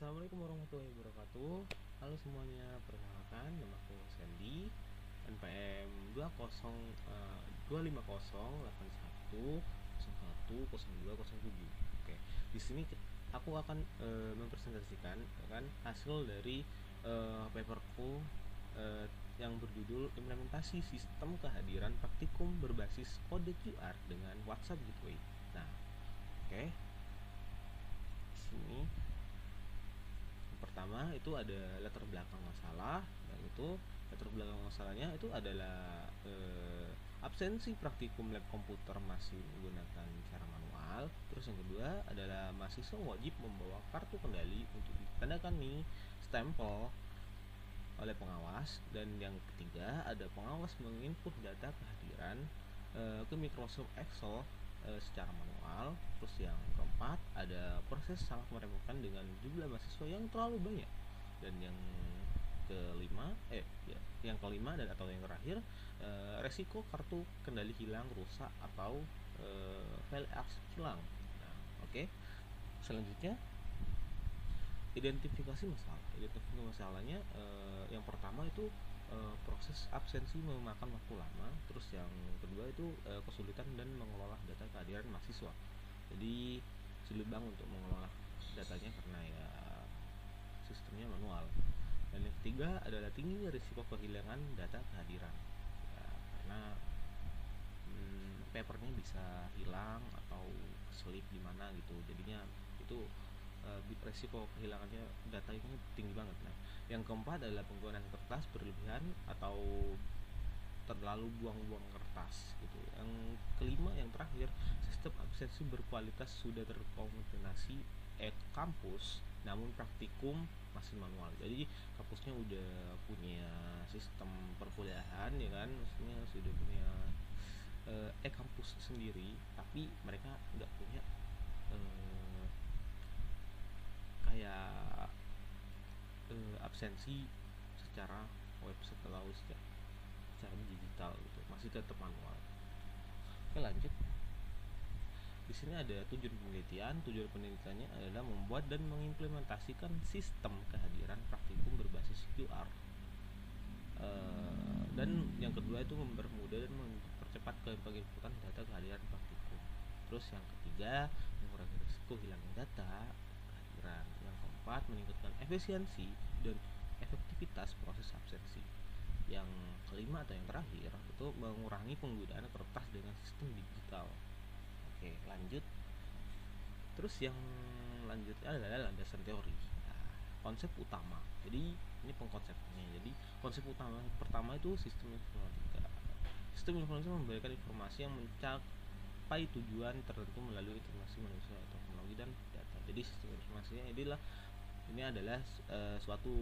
Assalamualaikum warahmatullahi wabarakatuh. Halo semuanya, perkenalkan nama aku Sandy, NPM 2508501010207. Oke, di sini aku akan mempresentasikan kan hasil dari paperku yang berjudul implementasi sistem kehadiran praktikum berbasis kode QR dengan WhatsApp Gateway. Nah, oke. Di sini pertama itu ada latar belakang masalah, dan itu latar belakang masalahnya itu adalah absensi praktikum lab komputer masih menggunakan cara manual. Terus yang kedua adalah mahasiswa wajib membawa kartu kendali untuk ditandakani stempel oleh pengawas. Dan yang ketiga ada pengawas menginput data kehadiran ke Microsoft Excel secara manual. Terus yang keempat ada proses sangat merepotkan dengan jumlah mahasiswa yang terlalu banyak. Dan yang kelima dan atau yang terakhir, resiko kartu kendali hilang, rusak, atau file arsip hilang. Nah, oke. Selanjutnya identifikasi masalahnya. Yang pertama itu proses absensi memakan waktu lama. Terus yang kedua itu kesulitan dan mengelola data kehadiran mahasiswa. Jadi sulit banget untuk mengelola datanya karena ya sistemnya manual. Dan yang ketiga adalah tingginya risiko kehilangan data kehadiran ya, karena papernya bisa hilang atau keselip di mana gitu. Jadinya itu resiko kehilangannya data ini tinggi banget. Nah, yang keempat adalah penggunaan kertas berlebihan atau terlalu buang-buang kertas gitu. Yang kelima, yang terakhir, sistem absensi berkualitas sudah terkoordinasi kampus, namun praktikum masih manual. Jadi kampusnya udah punya sistem perkuliahan ya kan, maksudnya sudah punya kampus sendiri, tapi mereka nggak punya kayak absensi secara website atau secara digital gitu, masih tetap manual. Oke, lanjut. Di sini ada tujuan penelitiannya adalah membuat dan mengimplementasikan sistem kehadiran praktikum berbasis QR. Dan yang kedua itu mempermudah dan mempercepat penginputan data kehadiran praktikum. Terus yang ketiga, mengurangi risiko hilangnya data kehadiran. Yang keempat, meningkatkan efisiensi dan efektivitas proses absensi. Yang kelima atau yang terakhir itu mengurangi penggunaan kertas dengan sistem digital. Oke, lanjut. Terus yang lanjutnya adalah landasan teori. Nah, konsep utama. Jadi ini pengkonsepnya. Jadi konsep utama pertama itu sistem informatika. Sistem informatika memberikan informasi yang mencapai tujuan tertentu melalui informasi manusia, teknologi, dan data. Jadi sistem informasinya ini adalah suatu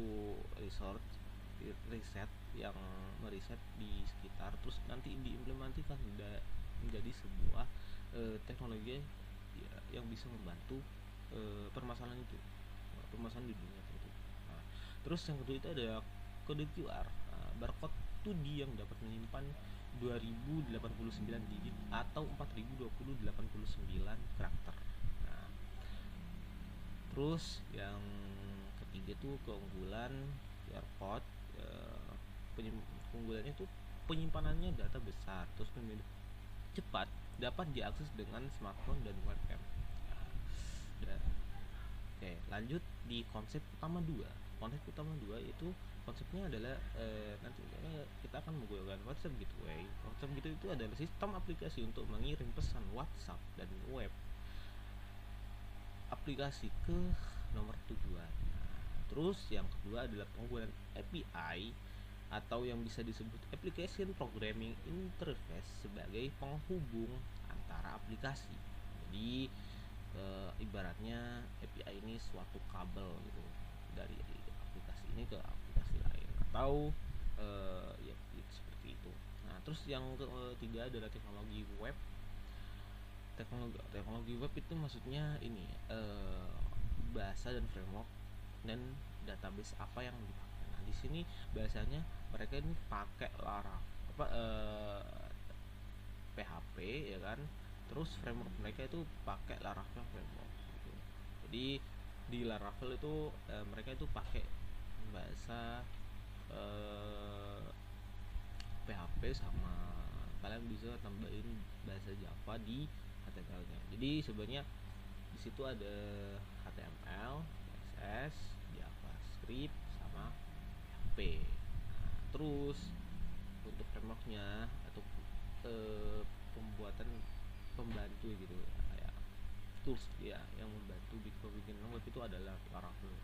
riset yang meriset di sekitar, terus nanti diimplementasikan menjadi sebuah teknologi yang bisa membantu permasalahan di dunia tertentu. Nah, terus yang kedua itu ada kode QR, barcode 2D yang dapat menyimpan 2089 digit atau 4089 karakter. Nah, terus yang ketiga tuh keunggulan QR code. Keunggulannya tuh penyimpanannya data besar, terus cepat, dapat diakses dengan smartphone dan webcam. Oke, lanjut di konsep utama 2. Konsep utama 2 itu konsepnya adalah nanti kita akan menggunakan WhatsApp Gateway. WhatsApp Gateway itu adalah sistem aplikasi untuk mengirim pesan WhatsApp dan web aplikasi ke nomor tujuan. Terus yang kedua adalah penggunaan API atau yang bisa disebut Application Programming Interface sebagai penghubung antara aplikasi. Jadi ibaratnya API ini suatu kabel gitu dari aplikasi ini ke aplikasi lain, atau ya seperti itu. Nah, terus yang ketiga adalah teknologi web. Teknologi web itu maksudnya ini bahasa dan framework dan database apa yang dipakai. Nah, di sini bahasanya mereka ini pakai PHP ya kan. Terus framework mereka itu pakai Laravel framework gitu. Jadi di Laravel itu mereka itu pakai bahasa PHP, sama kalian bisa tambahin bahasa Java di HTML-nya. Jadi sebenarnya di situ ada HTML, CSS, JavaScript, sama PHP. Nah, terus untuk frameworknya atau pembuatan pembantu gitu, kayak tools ya yang membantu bikin web itu adalah Laravel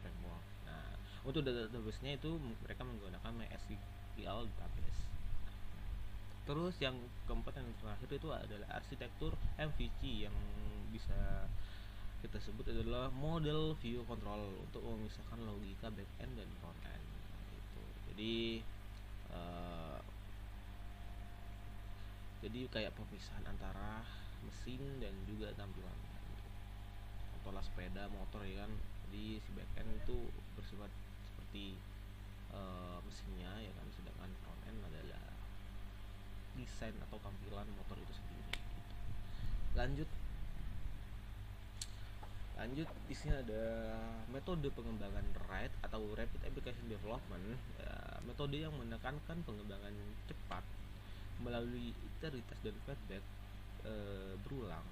framework. Nah, untuk database-nya itu mereka menggunakan MySQL database. Terus yang keempat, yang terakhir itu adalah arsitektur MVC, yang bisa kita sebut adalah model view control untuk memisahkan logika backend dan frontend gitu. Uh, jadi kayak pemisahan antara mesin dan juga tampilan gitu. Contohlah sepeda motor ya kan, jadi si backend itu bersifat seperti mesinnya ya kan, sedangkan frontend adalah desain atau tampilan motor itu sendiri gitu. Lanjut di sini ada metode pengembangan RAID atau Rapid Application Development, ya, metode yang menekankan pengembangan cepat melalui iteratif dan feedback berulang.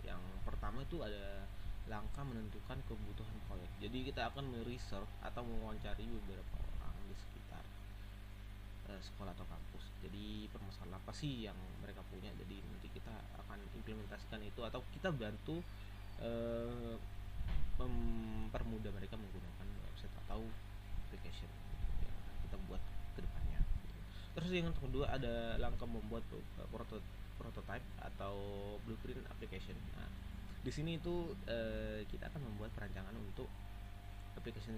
Yang pertama itu ada langkah menentukan kebutuhan proyek. Jadi kita akan meresearch atau mewawancari beberapa orang di sekitar sekolah atau kampus. Jadi permasalahan apa sih yang mereka punya, jadi nanti kita akan implementasikan itu atau kita bantu mempermudah mereka menggunakan website atau application gitu, yang kita buat ke depannya gitu. Terus yang kedua ada langkah membuat prototype atau blueprint application. Nah, di sini itu kita akan membuat perancangan untuk application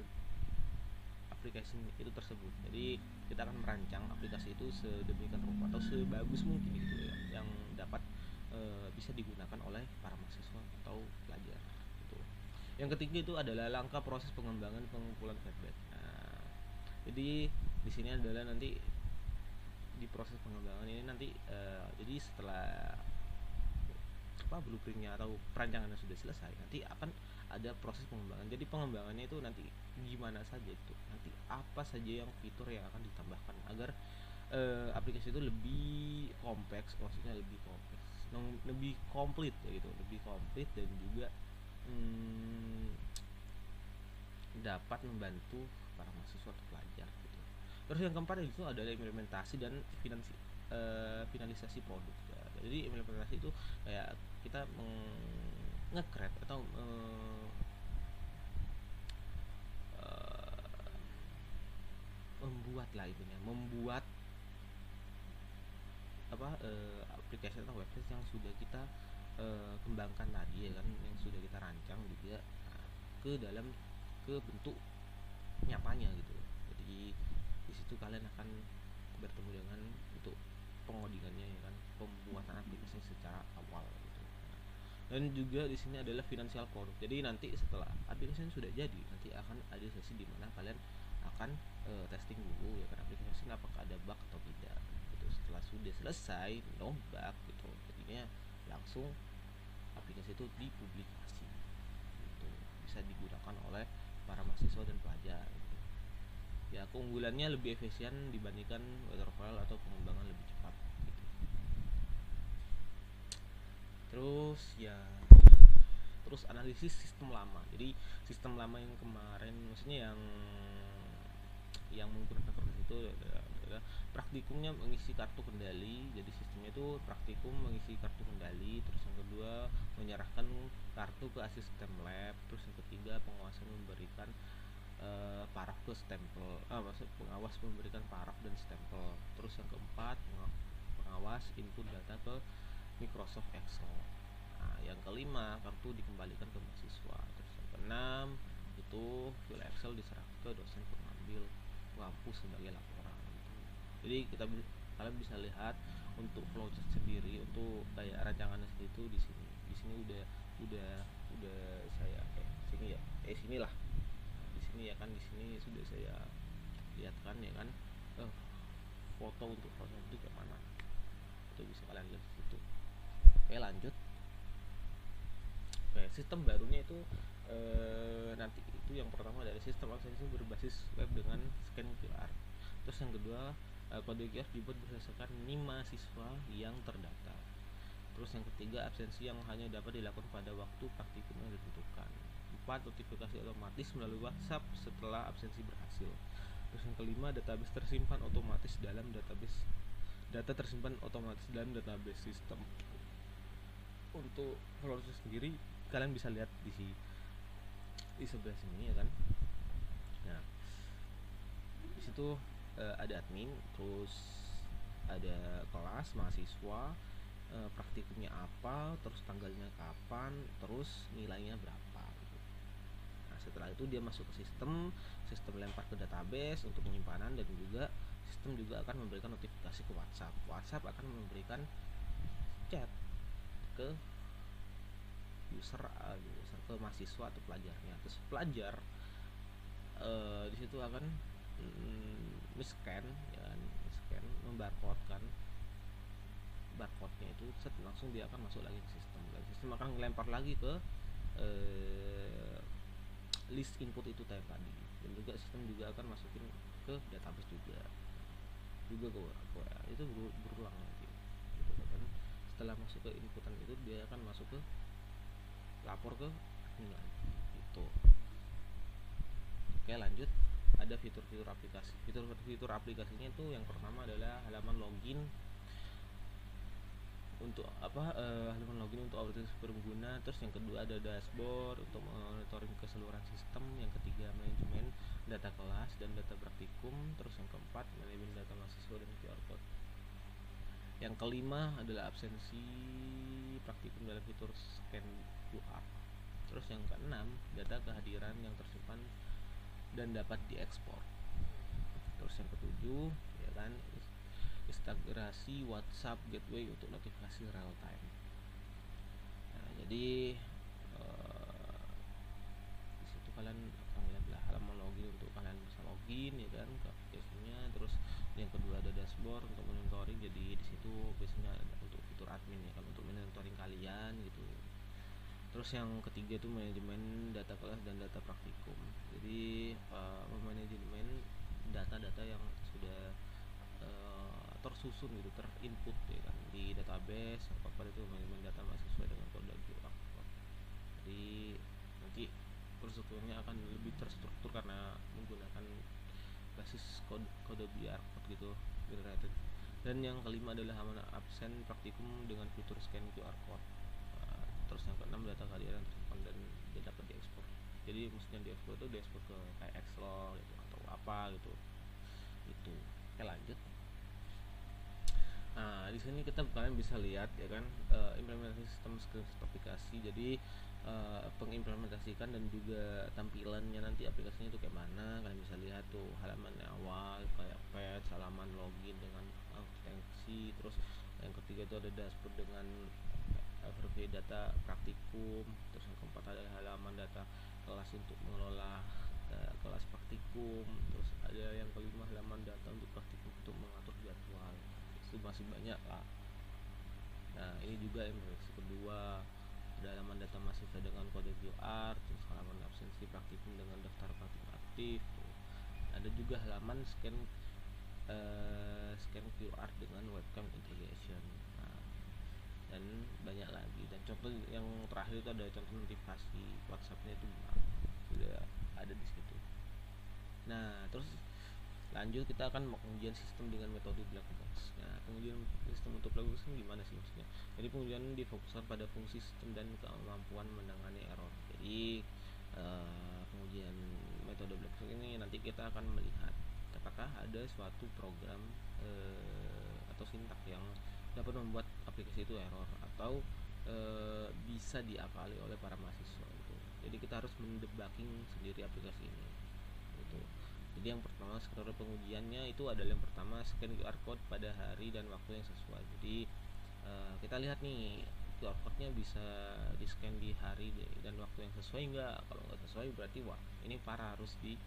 itu tersebut. Jadi kita akan merancang aplikasi itu sedemikian rupa atau sebagus mungkin gitu ya, yang dapat bisa digunakan oleh para mahasiswa atau pelajar gitu. Yang ketiga itu adalah langkah proses pengembangan pengumpulan feedback. Nah, jadi di sini adalah nanti di proses pengembangan ini nanti jadi setelah blueprintnya atau perancangannya sudah selesai, nanti akan ada proses pengembangan. Jadi pengembangannya itu nanti gimana saja, itu nanti apa saja yang fitur yang akan ditambahkan agar aplikasi itu lebih kompleks, maksudnya lebih kompleks, lebih komplit gitu, lebih komplit dan juga dapat membantu para mahasiswa atau pelajar gitu. Terus yang keempat itu adalah implementasi dan finalisasi produk. Jadi implementasi itu kayak kita nge-create atau membuat aplikasi atau website yang sudah kita kembangkan tadi ya kan, yang sudah kita rancang juga ke bentuk nyatanya gitu. Jadi di situ kalian akan bertemu dengan untuk pengodingannya ya kan, pembuatan aplikasi secara awal gitu. Dan juga di sini adalah financial product. Jadi nanti setelah aplikasi sudah jadi, nanti akan ada sesi di mana kalian akan testing dulu ya kan, aplikasi apakah ada bug atau tidak gitu. Setelah sudah selesai no bug gitu, jadinya langsung aplikasi itu dipublikasi gitu, bisa digunakan oleh para mahasiswa dan pelajar gitu. Ya, keunggulannya lebih efisien dibandingkan waterfall atau pengembangan lebih cepat gitu. Terus analisis sistem lama. Jadi sistem lama yang kemarin, maksudnya yang menggunakan proses itu adalah praktikumnya mengisi kartu kendali. Jadi sistemnya itu praktikum mengisi kartu kendali. Terus yang kedua menyerahkan kartu ke asisten lab. Terus yang ketiga pengawasan memberikan paraf ke stempel, pengawas memberikan paraf dan stempel. Terus yang keempat pengawas input data ke Microsoft Excel. Nah, yang kelima kartu dikembalikan ke mahasiswa. Terus yang keenam itu file Excel diserahkan ke dosen pengambil kampus sebagai laporan gitu. Jadi kalian bisa lihat untuk flowchart sendiri untuk kayak rancangannya itu di sini. Di sini udah saya sini ya. Sinilah. Di sini ya kan, di sini sudah saya lihatkan ya kan. Foto untuk flowchart itu kayak mana. Itu bisa kalian lihat di situ. Oke, lanjut. Oke, sistem barunya itu nanti itu yang pertama dari sistem absensi berbasis web dengan scan QR. Terus yang kedua, kode QR dibuat berdasarkan NIM mahasiswa yang terdata. Terus yang ketiga, absensi yang hanya dapat dilakukan pada waktu praktikum yang ditentukan. 4, notifikasi otomatis melalui WhatsApp setelah absensi berhasil. Terus yang kelima, database tersimpan otomatis dalam database, data tersimpan otomatis dalam database sistem. Untuk proses sendiri kalian bisa lihat di sebelah sini ya kan. Nah, di situ ada admin, terus ada kelas mahasiswa, praktikumnya apa, terus tanggalnya kapan, terus nilainya berapa gitu. Nah, setelah itu dia masuk ke sistem lempar ke database untuk penyimpanan, dan juga sistem juga akan memberikan notifikasi ke WhatsApp. WhatsApp akan memberikan chat ke user ke mahasiswa atau pelajarnya. Terus pelajar di situ akan scan ya, membarcode kan, barcode-nya itu set, langsung dia akan masuk lagi ke sistem, dan sistem akan melempar lagi ke list input itu tadi, dan juga sistem juga akan masukin ke database juga ke WA. Itu berulang nanti gitu kan. Setelah masuk ke inputan itu, dia akan masuk ke lapor ke admin lagi gitu. Oke, lanjut. Ada fitur-fitur aplikasi. Fitur aplikasinya itu yang pertama adalah halaman login untuk halaman login untuk aplikasi pengguna. Terus yang kedua ada dashboard untuk monitoring keseluruhan sistem. Yang ketiga, manajemen data kelas dan data praktikum. Terus yang keempat, manajemen data mahasiswa dan QR code. Yang kelima adalah absensi praktikum dalam fitur scan QR. Terus yang keenam, data kehadiran yang tersimpan dan dapat diekspor. Terus yang ketujuh ya kan, integrasi WhatsApp gateway untuk notifikasi real time. Nah, jadi di situ kalian akan lihat lah halaman login untuk kalian bisa login ya kan ke aplikasinya. Terus yang kedua ada dashboard untuk monitoring. Jadi di situ biasanya ada untuk fitur admin ya kan, untuk monitoring kalian gitu. Terus yang ketiga itu manajemen data kelas dan data praktikum. Jadi manajemen data-data yang sudah tersusun gitu, terinput ya kan di database. Apa itu manajemen data mahasiswa dengan kode QR. Jadi nanti prosedurnya akan lebih terstruktur karena menggunakan basis kode QR code gitu, generated. Dan yang kelima adalah halaman absen praktikum dengan fitur scan QR code. Terus yang keenam, data kehadiran tersimpan dan dia dapat diekspor. Jadi maksudnya diekspor itu diekspor ke kayak Excel gitu atau apa gitu. Itu. Oke, lanjut. Nah, di sini kita kalian bisa lihat ya kan, implementasi sistem screenshot aplikasi. Jadi pengimplementasikan dan juga tampilannya nanti aplikasinya itu kayak mana. Kalian bisa lihat tuh halaman awal kayak patch, halaman login dengan ekstensi. Terus yang ketiga itu ada dashboard dengan survei data praktikum. Terus yang keempat ada halaman data kelas untuk mengelola kelas praktikum. Terus ada yang kelima, halaman data untuk praktikum untuk mengatur jadwal. Itu masih banyak lah. Nah, ini juga yang versi kedua, ada halaman data mahasiswa dengan kode QR. Terus halaman absensi praktikum dengan daftar praktikum aktif tuh. Ada juga halaman scan QR dengan webcam integration. Dan banyak lagi. Dan contoh yang terakhir itu ada contoh notifikasi WhatsApp-nya itu sudah ada di situ. Nah, terus lanjut kita akan mengujian sistem dengan metode black box. Nah, pengujian sistem untuk black box ini gimana sih maksudnya? Jadi pengujian difokuskan pada fungsi sistem dan kemampuan menangani error. Jadi pengujian metode black box ini nanti kita akan melihat apakah ada suatu program atau sintak yang dapat membuat aplikasi itu error atau bisa diakali oleh para mahasiswa gitu. Jadi kita harus mendebugging sendiri aplikasi ini gitu. Jadi yang pertama, skenario pengujiannya itu adalah yang pertama, scan QR code pada hari dan waktu yang sesuai. Jadi kita lihat nih QR code-nya bisa di scan di hari dan waktu yang sesuai enggak. Kalau nggak sesuai berarti wah ini parah, harus di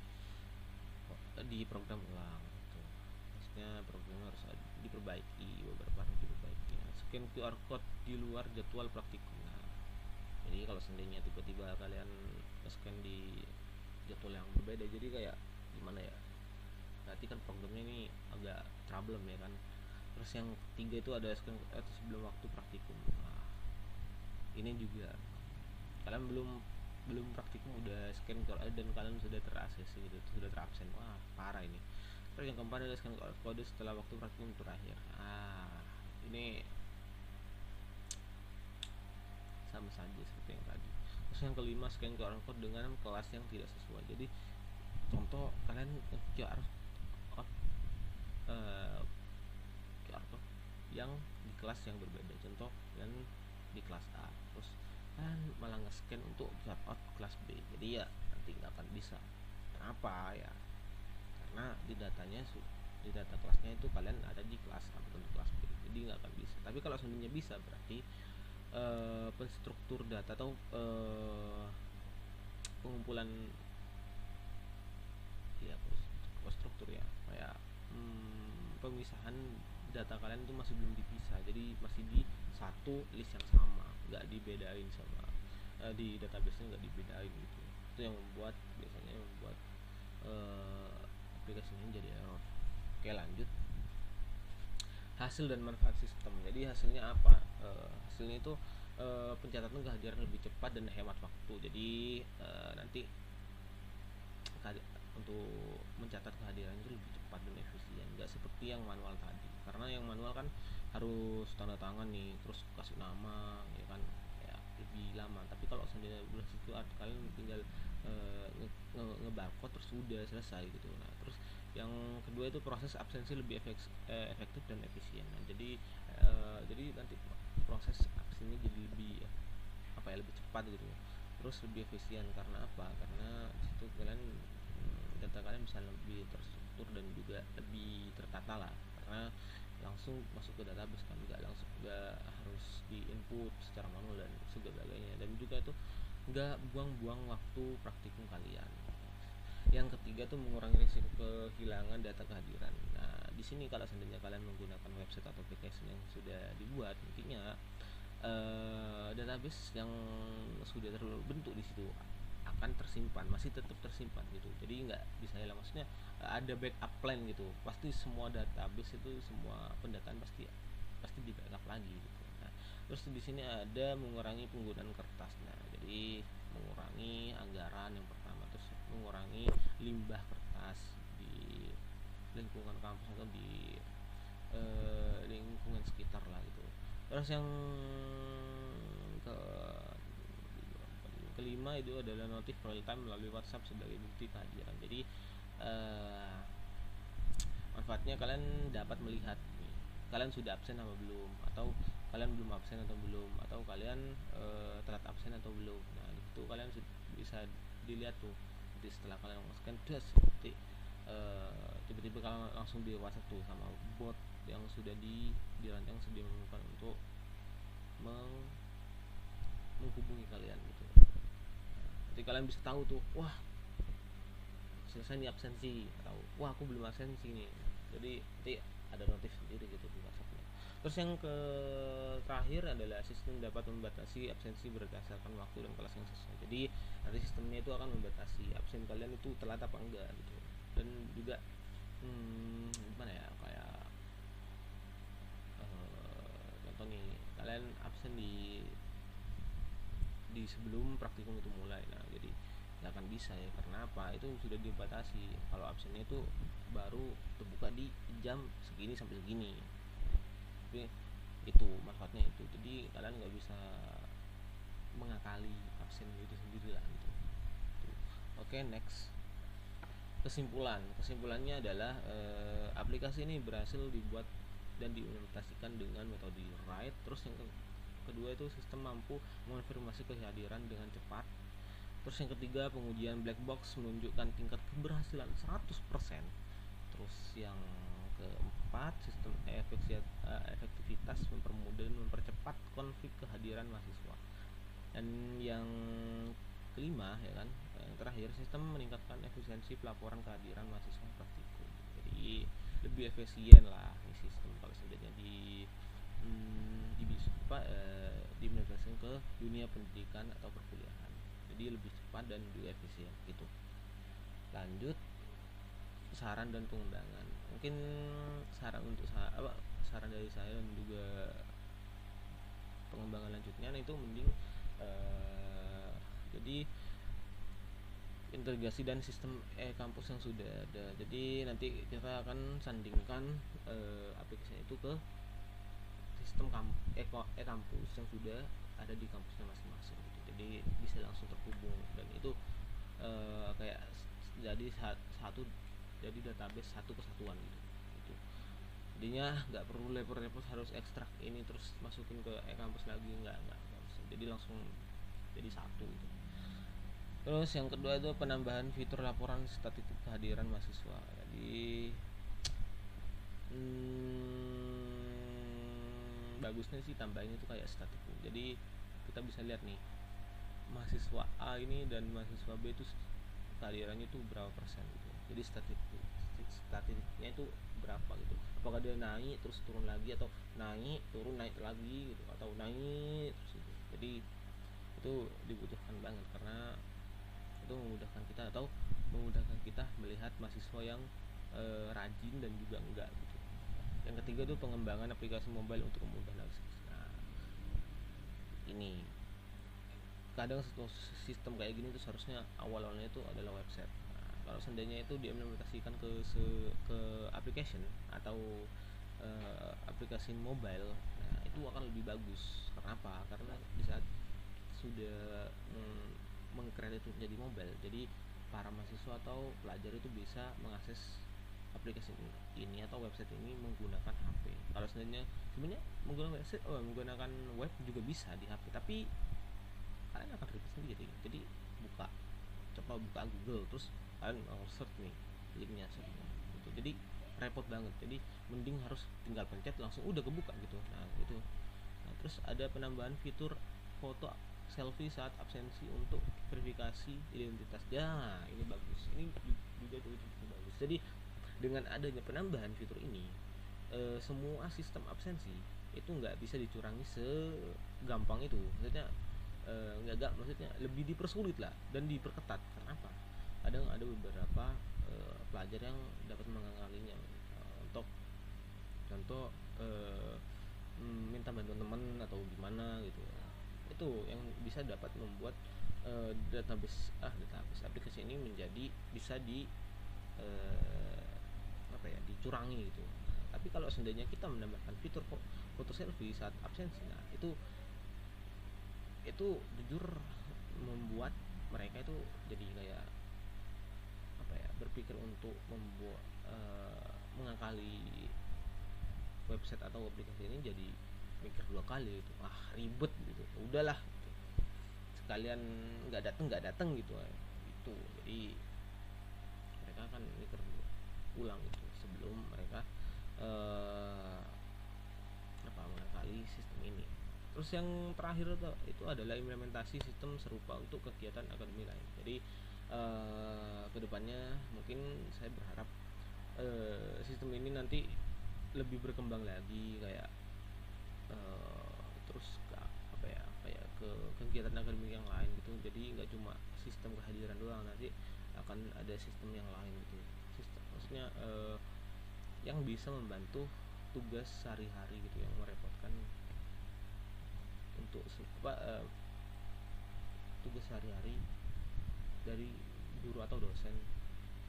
program ulang gitu. Maksudnya programnya harus diperbaiki, beberapa harus diperbaiki. Nah, scan QR code di luar jadwal praktikum. Nah, Jadi kalau seandainya tiba-tiba kalian scan di jadwal yang berbeda, jadi kayak gimana ya, berarti kan programnya ini agak problem ya kan. Terus yang ketiga itu ada scan sebelum waktu praktikum. Nah, ini juga kalian belum belum praktikum udah scan QR dan kalian sudah terakses gitu, sudah terabsen. Wah, parah ini. Terus yang keempat adalah scan QR kode setelah waktu praktikum terakhir. Ini sama saja seperti yang tadi. Terus yang kelima, scan QR code dengan kelas yang tidak sesuai. Jadi contoh kalian QR code QR code yang di kelas yang berbeda. Contoh kalian di kelas A, terus kan malah nge-scan untuk QR code kelas B. Jadi ya nanti nggak akan bisa. Kenapa ya? Karena di datanya di data kelasnya itu kalian ada di kelas A bukan di kelas B. Jadi nggak akan bisa. Tapi kalau seandainya bisa, berarti penstruktur data atau pengumpulan ya struktur ya, kayak pemisahan data kalian itu masih belum dipisah, jadi masih di satu list yang sama, nggak dibedain sama di database-nya nggak dibedain gitu. Itu yang membuat biasanya membuat aplikasinya jadi error. Oke, lanjut. Hasil dan manfaat sistem. Jadi hasilnya apa? Hasilnya itu pencatatan kehadiran lebih cepat dan hemat waktu. Jadi nanti untuk mencatat kehadiran itu lebih cepat dan efisien, nggak seperti yang manual tadi. Karena yang manual kan harus tanda tangan nih, terus kasih nama ya kan, ya lebih lama. Tapi kalau seandainya udah situ kalian tinggal ngebarcode terus udah selesai gitu. Nah, terus yang kedua itu proses absensi lebih efektif dan efisien. Nah, jadi nanti proses absensinya jadi lebih apa ya, lebih cepat gitu, terus lebih efisien. Karena apa? Karena situ kalian data kalian bisa lebih terstruktur dan juga lebih tertata lah, karena langsung masuk ke database kan, nggak harus di input secara manual dan sebagainya, dan juga itu nggak buang-buang waktu praktikum kalian. Yang ketiga tuh mengurangi risiko kehilangan data kehadiran. Nah, di sini kalau seandainya kalian menggunakan website atau aplikasi yang sudah dibuat, intinya database yang sudah terbentuk di situ akan tersimpan, masih tetap tersimpan gitu. Jadi nggak bisa hilang, maksudnya ada backup plan gitu. Pasti semua database itu, semua pendataan pasti pasti di backup lagi gitu. Nah, terus di sini ada mengurangi penggunaan kertas. Nah, jadi mengurangi anggaran yang pertama, terus mengurangi limbah kertas di lingkungan kampus atau di lingkungan sekitar lah gitu. Terus yang ke kelima itu adalah notif real time melalui WhatsApp sebagai bukti kehadiran. Jadi manfaatnya kalian dapat melihat nih, kalian sudah absen atau belum, atau kalian belum absen atau belum, atau kalian telat absen atau belum. Nah, itu kalian bisa dilihat tuh. Jadi setelah kalian scan seperti tiba-tiba kalian langsung di WhatsApp tuh sama bot yang sudah dirancang sedemikian untuk menghubungi kalian gitu. Jadi kalian bisa tahu tuh, wah selesai nih absensi, atau wah aku belum absensi nih. Jadi nanti ada notif sendiri gitu di WhatsAppnya. Terus yang terakhir adalah sistem dapat membatasi absensi berdasarkan waktu dan kelas yang sesuai. Jadi nanti sistemnya itu akan membatasi absen kalian itu telat apa enggak gitu. Dan juga gimana ya, kayak contoh nih, kalian absen di sebelum praktikum itu mulai. Nah, jadi nggak akan bisa ya, karena apa, itu sudah dibatasi. Kalau absennya itu baru terbuka di jam segini sampai segini. Tapi itu manfaatnya itu, jadi kalian nggak bisa mengakali absen itu sendiri lah gitu. Oke, next. Kesimpulannya adalah aplikasi ini berhasil dibuat dan diimplementasikan dengan metode write. Terus yang kedua itu sistem mampu mengonfirmasi kehadiran dengan cepat. Terus yang ketiga, pengujian black box menunjukkan tingkat keberhasilan 100%. Terus yang keempat, sistem efektivitas mempermudah dan mempercepat konfig kehadiran mahasiswa. Dan yang kelima ya kan, yang terakhir, sistem meningkatkan efisiensi pelaporan kehadiran mahasiswa praktikum. Jadi lebih efisien lah ini sistem kalau seandainya diimplementasikan ke dunia pendidikan atau perkuliahan, jadi lebih cepat dan juga efisien gitu. Lanjut, saran dan pengembangan. Mungkin saran dari saya dan juga pengembangan lanjutnya itu mending jadi integrasi dan sistem kampus yang sudah ada. Jadi nanti kita akan sandingkan aplikasinya itu ke sistem kampus yang sudah ada di kampusnya masing-masing gitu. Jadi bisa langsung terhubung, dan itu kayak jadi jadi database satu kesatuan gitu. Jadinya nggak perlu repot-repot harus ekstrak ini terus masukin ke kampus lagi, nggak usah. Jadi langsung jadi satu gitu. Terus yang kedua itu penambahan fitur laporan statistik kehadiran mahasiswa. Jadi bagusnya sih tambahin itu kayak statistik. Jadi kita bisa lihat nih, mahasiswa A ini dan mahasiswa B itu kehadirannya itu berapa persen gitu. Jadi statistiknya itu berapa gitu. Apakah dia naik terus turun lagi, atau naik turun naik lagi gitu, atau naik terus gitu. Jadi itu dibutuhkan banget karena itu memudahkan kita melihat mahasiswa yang rajin dan juga enggak gitu. Yang ketiga itu pengembangan aplikasi mobile untuk memudahkan akses. Nah, ini kadang sistem kayak gini tuh seharusnya awalnya itu adalah website. Nah, kalau seandainya itu diimplementasikan ke application atau aplikasi mobile, nah itu akan lebih bagus. Kenapa? Karena di saat sudah mengcreate itu menjadi mobile, jadi para mahasiswa atau pelajar itu bisa mengakses aplikasi ini atau website ini menggunakan HP. Kalau sebenarnya menggunakan web juga bisa di HP, tapi kalian akan ribet sendiri. Jadi coba buka Google, terus kalian search nih linknya gitu. Jadi repot banget. Jadi mending harus tinggal pencet langsung udah kebuka gitu. Nah itu. Nah, terus ada penambahan fitur foto selfie saat absensi untuk verifikasi identitas. Ya, ini bagus. Ini juga cukup bagus. Jadi dengan adanya penambahan fitur ini, semua sistem absensi itu nggak bisa dicurangi segampang itu. Maksudnya lebih dipersulit lah dan diperketat. Karena apa? Kadang ada beberapa pelajar yang dapat mengakalinya, untuk contoh minta bantuan teman atau gimana gitu. Itu yang bisa dapat membuat database aplikasi ini menjadi bisa dicurangi gitu. Tapi kalau seandainya kita menambahkan fitur foto selfie saat absensi, nah itu jujur membuat mereka itu jadi kayak berpikir untuk membuat mengakali website atau aplikasi ini, jadi mikir dua kali itu, ribet gitu, udahlah gitu. Sekalian nggak datang gitu. Jadi mereka akan mikir ulang gitu sebelum mereka mengakali sistem ini. Terus yang terakhir itu adalah implementasi sistem serupa untuk kegiatan akademi lain. Jadi kedepannya mungkin saya berharap sistem ini nanti lebih berkembang lagi, kayak terus ke kegiatan akademik yang lain gitu. Jadi nggak cuma sistem kehadiran doang, nanti akan ada sistem yang lain gitu. Maksudnya yang bisa membantu tugas sehari-hari gitu, yang merepotkan untuk tugas sehari-hari dari guru atau dosen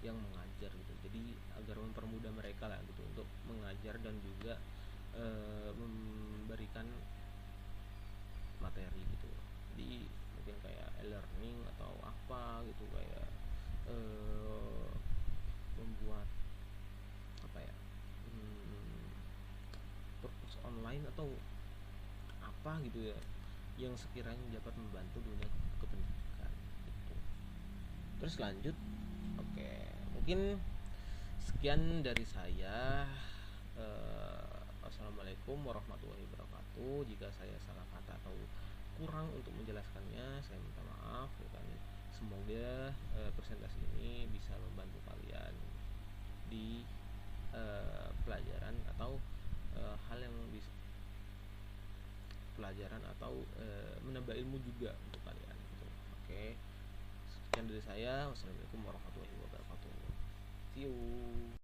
yang mengajar gitu. Jadi agar mempermudah mereka lah gitu untuk mengajar dan juga memberikan materi gitu. Jadi mungkin kayak e-learning atau apa gitu, kayak membuat perpus online atau apa gitu ya, yang sekiranya dapat membantu dunia kependidikan gitu. Terus lanjut, oke, mungkin sekian dari saya. Assalamualaikum warahmatullahi wabarakatuh. Jika saya salah kata atau kurang untuk menjelaskannya, saya minta maaf ya kan. Semoga presentasi ini bisa membantu kalian di pelajaran atau hal yang bisa pelajaran atau menambah ilmu juga untuk kalian gitu. Oke, sekian dari saya. Wassalamualaikum warahmatullahi wabarakatuh.